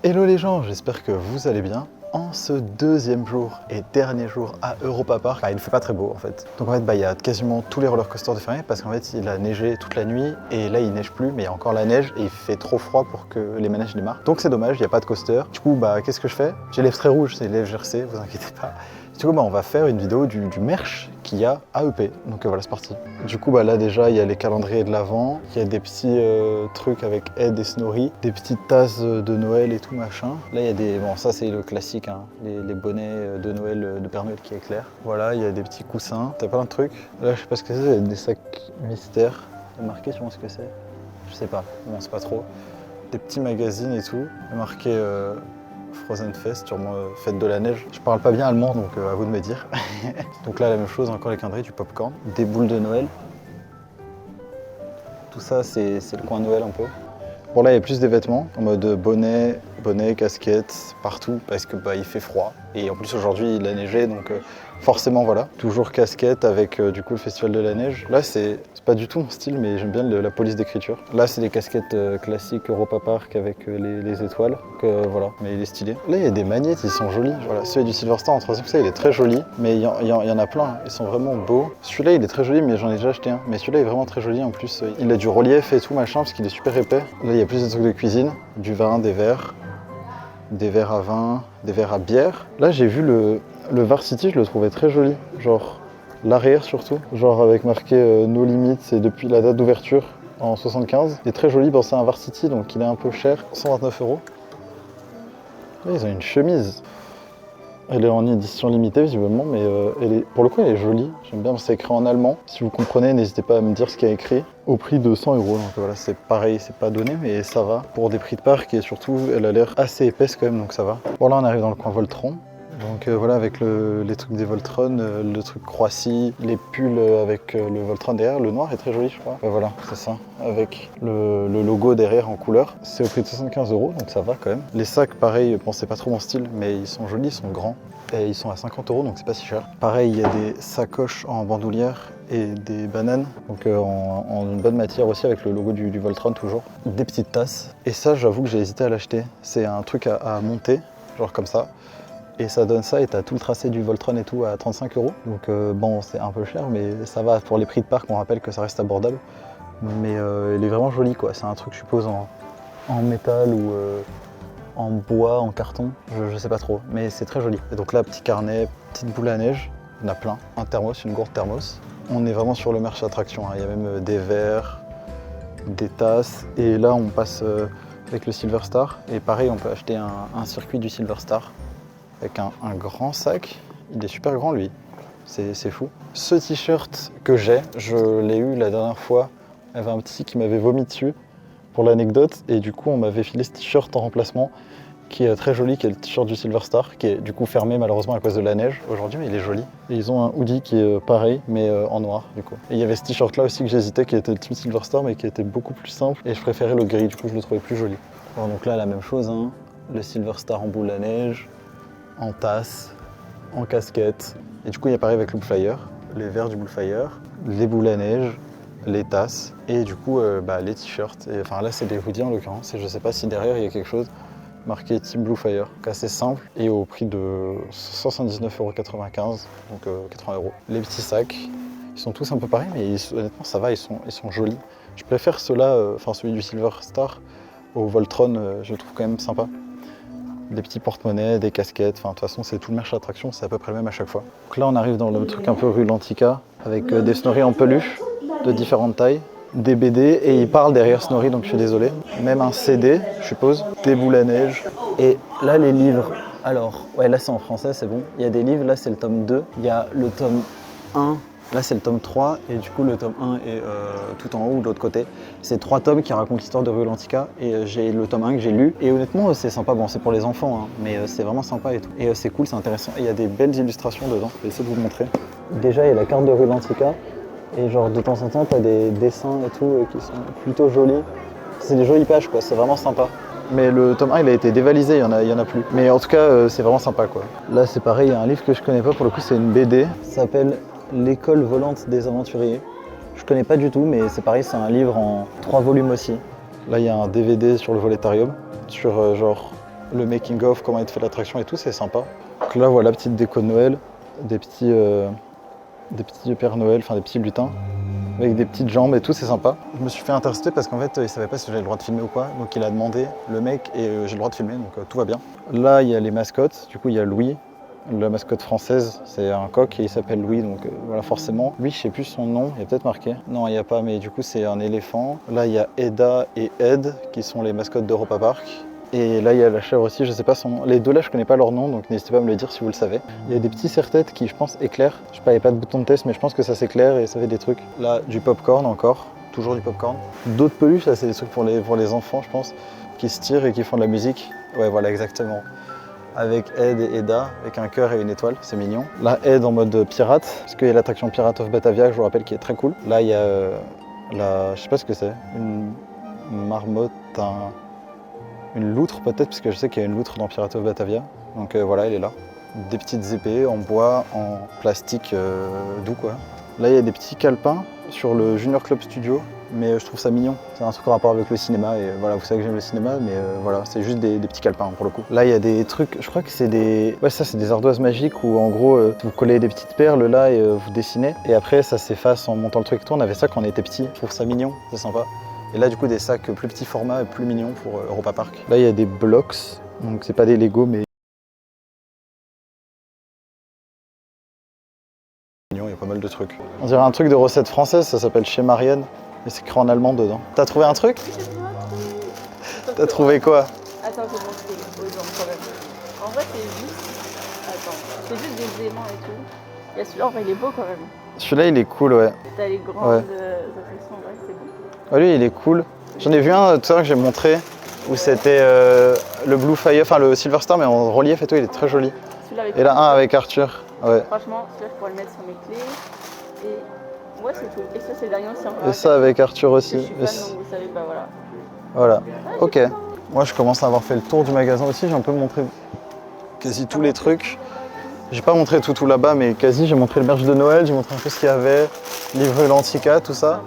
Hello les gens, j'espère que vous allez bien. En ce deuxième jour et dernier jour à Europa Park, il ne fait pas très beau en fait. Donc en fait, il y a quasiment tous les roller coasters de fermés parce qu'en fait, il a neigé toute la nuit et là, il neige plus, mais il y a encore la neige et il fait trop froid pour que les manèges démarrent. Donc c'est dommage, il n'y a pas de coaster. Du coup, qu'est-ce que je fais? J'ai les lèvres très rouges, c'est les lèvres GRC, vous inquiétez pas. Du coup, on va faire une vidéo du merch qu'il y a à EP. Donc voilà, c'est parti. Du coup, là déjà, il y a les calendriers de l'Avent, il y a des petits trucs avec Ed et Snorri, des petites tasses de Noël et tout machin. Là, il y a des... Bon, ça c'est le classique, hein, les bonnets de Noël, de Père Noël qui éclairent. Voilà, il y a des petits coussins, t'as plein de trucs. Là, je sais pas ce que c'est, il y a des sacs mystères. C'est marqué sur moi ce que c'est? Je sais pas, bon, c'est pas trop. Des petits magazines et tout, marqué... Frozen Fest, sûrement fête de la neige. Je parle pas bien allemand, donc à vous de me dire. Donc là, la même chose, encore les calendriers, du popcorn, des boules de Noël. Tout ça, c'est le coin Noël un peu. Bon là, il y a plus des vêtements, en mode bonnet, casquette, partout, parce que il fait froid. Et en plus, aujourd'hui, il a neigé, donc forcément, voilà. Toujours casquette avec du coup le festival de la neige. Là, c'est pas du tout mon style, mais j'aime bien la police d'écriture. Là, c'est des casquettes classiques Europa Park avec les étoiles. Donc voilà, mais il est stylé. Là, il y a des magnettes, ils sont jolis. Voilà, celui du Silver Star en troisième, ça, il est très joli. Mais il y en a plein, ils sont vraiment beaux. Celui-là, il est très joli, mais j'en ai déjà acheté un. Mais celui-là est vraiment très joli. En plus, il a du relief et tout, machin, parce qu'il est super épais. Là, il y a plus de trucs de cuisine, du vin, des verres à vin, des verres à bière. Là, j'ai vu le Varsity, je le trouvais très joli. Genre, l'arrière surtout. Genre, avec marqué No Limits, c'est depuis la date d'ouverture en 75. Il est très joli. Bon, c'est un Varsity, donc il est un peu cher. 129 €. Là, ils ont une chemise. Elle est en édition limitée, visiblement, mais pour le coup, elle est jolie. J'aime bien, c'est écrit en allemand. Si vous comprenez, n'hésitez pas à me dire ce qu'il y a écrit. Au prix de 100 €. Donc voilà, c'est pareil, c'est pas donné, mais ça va. Pour des prix de parc, et surtout, elle a l'air assez épaisse quand même, donc ça va. Bon, là, on arrive dans le coin Voltron. Donc voilà, avec les trucs des Voltron, le truc Croatie, les pulls avec le Voltron derrière. Le noir est très joli, je crois. Voilà, c'est ça, avec le logo derrière en couleur. C'est au prix de 75 €, donc ça va quand même. Les sacs, pareil, bon, c'est pas trop mon style, mais ils sont jolis, ils sont grands. Et ils sont à 50 €, donc c'est pas si cher. Pareil, il y a des sacoches en bandoulière et des bananes, donc en une bonne matière aussi, avec le logo du Voltron toujours. Des petites tasses. Et ça, j'avoue que j'ai hésité à l'acheter. C'est un truc à monter, genre comme ça. Et ça donne ça, et t'as tout le tracé du Voltron et tout à 35 €. Donc bon, c'est un peu cher, mais ça va. Pour les prix de parc, on rappelle que ça reste abordable. Mais il est vraiment joli, quoi. C'est un truc, je suppose, en métal ou en bois, en carton. Je sais pas trop, mais c'est très joli. Et donc là, petit carnet, petite boule à neige. Il y en a plein. Un thermos, une gourde thermos. On est vraiment sur le marché attraction, hein. Il y a même des verres, des tasses. Et là, on passe avec le Silver Star. Et pareil, on peut acheter un circuit du Silver Star avec un grand sac. Il est super grand, lui. C'est fou. Ce t-shirt que j'ai, je l'ai eu la dernière fois. Il y avait un petit qui m'avait vomi dessus, pour l'anecdote. Et du coup, on m'avait filé ce t-shirt en remplacement, qui est très joli, qui est le t-shirt du Silver Star, qui est du coup fermé malheureusement à cause de la neige aujourd'hui, mais il est joli. Et ils ont un hoodie qui est pareil, mais en noir du coup. Et il y avait ce t-shirt là aussi que j'hésitais, qui était le Team Silver Star, mais qui était beaucoup plus simple, et je préférais le gris, du coup je le trouvais plus joli. Bon, donc là, la même chose, hein. Le Silver Star en boule à neige, en tasse, en casquette. Et du coup, il y a pareil avec le Bullfire, les verres du Bullfire, les boules à neige, les tasses, et du coup, les t-shirts. Et enfin là, c'est des hoodies en l'occurrence, et je sais pas si derrière, il y a quelque chose marqué Team Bluefire, donc assez simple et au prix de 79,95 €, donc 80 €. Les petits sacs, ils sont tous un peu pareils, mais honnêtement ça va, ils sont jolis. Je préfère ceux-là, celui du Silver Star au Voltron, je le trouve quand même sympa. Des petits porte-monnaies, des casquettes, enfin de toute façon c'est tout le merch attraction, c'est à peu près le même à chaque fois. Donc là on arrive dans le truc un peu rue Lantica, avec des Snorri en peluche de différentes tailles. Des BD, et il parle derrière Snorri, donc je suis désolé. Même un CD, je suppose, des boules à neige. Et là, les livres. Alors, ouais, là c'est en français, c'est bon. Il y a des livres, là c'est le tome 2. Il y a le tome 1, là c'est le tome 3. Et du coup, le tome 1 est tout en haut ou de l'autre côté. C'est 3 tomes qui racontent l'histoire de Rue Lantica. Et j'ai le tome 1 que j'ai lu. Et honnêtement, c'est sympa. Bon, c'est pour les enfants, hein, mais c'est vraiment sympa et tout. Et c'est cool, c'est intéressant. Et il y a des belles illustrations dedans. Je vais essayer de vous montrer. Déjà, il y a la carte de Rue Lantica. Et genre de temps en temps, t'as des dessins et tout qui sont plutôt jolis. C'est des jolies pages, quoi, c'est vraiment sympa. Mais le tome 1, il a été dévalisé, il y en a plus. Mais en tout cas, c'est vraiment sympa, quoi. Là, c'est pareil, il y a un livre que je connais pas, pour le coup, c'est une BD. Ça s'appelle L'école volante des aventuriers. Je connais pas du tout, mais c'est pareil, c'est un livre en 3 volumes aussi. Là, il y a un DVD sur le Voletarium, sur genre le making of, comment il fait l'attraction et tout, c'est sympa. Donc là voilà, petite déco de Noël, des petits Père Noël, enfin des petits lutins, avec des petites jambes et tout, c'est sympa. Je me suis fait intercepter parce qu'en fait il savait pas si j'avais le droit de filmer ou pas, donc il a demandé le mec et j'ai le droit de filmer, donc tout va bien. Là il y a les mascottes, du coup il y a Louis. La mascotte française, c'est un coq et il s'appelle Louis, donc voilà forcément. Lui, je sais plus son nom, il y a peut-être marqué. Non, il n'y a pas, mais du coup c'est un éléphant. Là, il y a Eda et Ed, qui sont les mascottes d'Europa Park. Et là, il y a la chèvre aussi, je sais pas son nom. Les deux là, je connais pas leur nom, donc n'hésitez pas à me le dire si vous le savez. Il y a des petits serre-têtes qui, je pense, éclairent. Je sais pas, il n'y a pas de bouton de test, mais je pense que ça s'éclaire et ça fait des trucs. Là, du popcorn encore, toujours du popcorn. D'autres peluches, ça c'est des trucs pour les enfants, je pense, qui se tirent et qui font de la musique. Ouais, voilà, exactement. Avec Ed et Eda, avec un cœur et une étoile, c'est mignon. Là, Ed en mode pirate, parce qu'il y a l'attraction Pirate of Batavia, je vous rappelle, qui est très cool. Là, il y a je sais pas ce que c'est, une marmotte, une loutre peut-être, parce que je sais qu'il y a une loutre dans Pirate of Batavia. Donc voilà, elle est là. Des petites épées en bois, en plastique doux quoi. Là, il y a des petits calepins sur le Junior Club Studio. Mais je trouve ça mignon, c'est un truc en rapport avec le cinéma et voilà, vous savez que j'aime le cinéma, mais voilà, c'est juste des petits calepins pour le coup. Là il y a des trucs, je crois que c'est des... Ouais ça c'est des ardoises magiques où en gros vous collez des petites perles là et vous dessinez et après ça s'efface en montant le truc et tout. On avait ça quand on était petit, je trouve ça mignon, c'est sympa. Et là du coup des sacs plus petits format et plus mignons pour Europa Park. Là il y a des blocks, donc c'est pas des Lego mais... Il y a pas mal de trucs. On dirait un truc de recette française, ça s'appelle Chez Marianne. Et c'est écrit en allemand dedans. T'as trouvé un truc? T'as trouvé quoi? Attends, je vais montrer aux gens quand même. En vrai, c'est juste... Attends, c'est juste des aimants et tout. Il y a celui-là, en vrai, il est beau quand même. Celui-là, il est cool, ouais. T'as les grandes ouais. attractions, en vrai, c'est bon. Ouais, lui, il est cool. J'en ai vu un tout à l'heure que j'ai montré, où c'était le Blue Fire, enfin le Silver Star, mais en relief et tout, il est très joli. Celui-là avec et là, un avec Arthur. Ouais. Franchement, celui-là, je pourrais le mettre sur mes clés. Et... ouais, c'est tout. Et ça, c'est le dernier aussi. Et ça avec Arthur aussi. Je suis fan, donc vous savez, bah voilà. Voilà. Ok. Moi, je commence à avoir fait le tour du magasin aussi. J'ai un peu montré quasi tous les trucs. J'ai pas montré tout là-bas, mais quasi. J'ai montré le merch de Noël, j'ai montré un peu ce qu'il y avait, livre l'Antica, tout ça.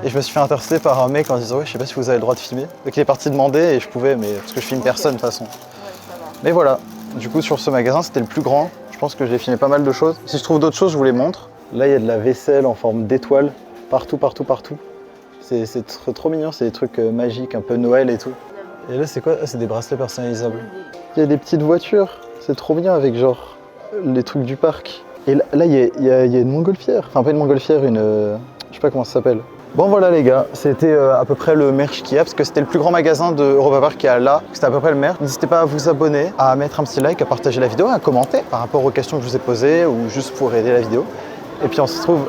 Et je me suis fait intercepter par un mec en disant ouais, je sais pas si vous avez le droit de filmer. Donc il est parti demander et je pouvais, mais parce que je filme personne de toute façon. Mais voilà. Du coup, sur ce magasin, c'était le plus grand. Je pense que j'ai filmé pas mal de choses. Si je trouve d'autres choses, je vous les montre. Là, il y a de la vaisselle en forme d'étoile, partout. C'est trop mignon, c'est des trucs magiques, un peu Noël et tout. Et là, c'est quoi? Ah, c'est des bracelets personnalisables. Il y a des petites voitures, c'est trop bien avec genre les trucs du parc. Et là, il y a une montgolfière, enfin pas une montgolfière, je sais pas comment ça s'appelle. Bon voilà les gars, c'était à peu près le merch qu'il y a, parce que c'était le plus grand magasin de Europa Park qui est là, c'était à peu près le merch. N'hésitez pas à vous abonner, à mettre un petit like, à partager la vidéo, à commenter par rapport aux questions que je vous ai posées ou juste pour aider la vidéo. Et puis on se retrouve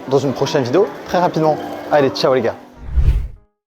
dans une prochaine vidéo très rapidement. Allez, ciao les gars.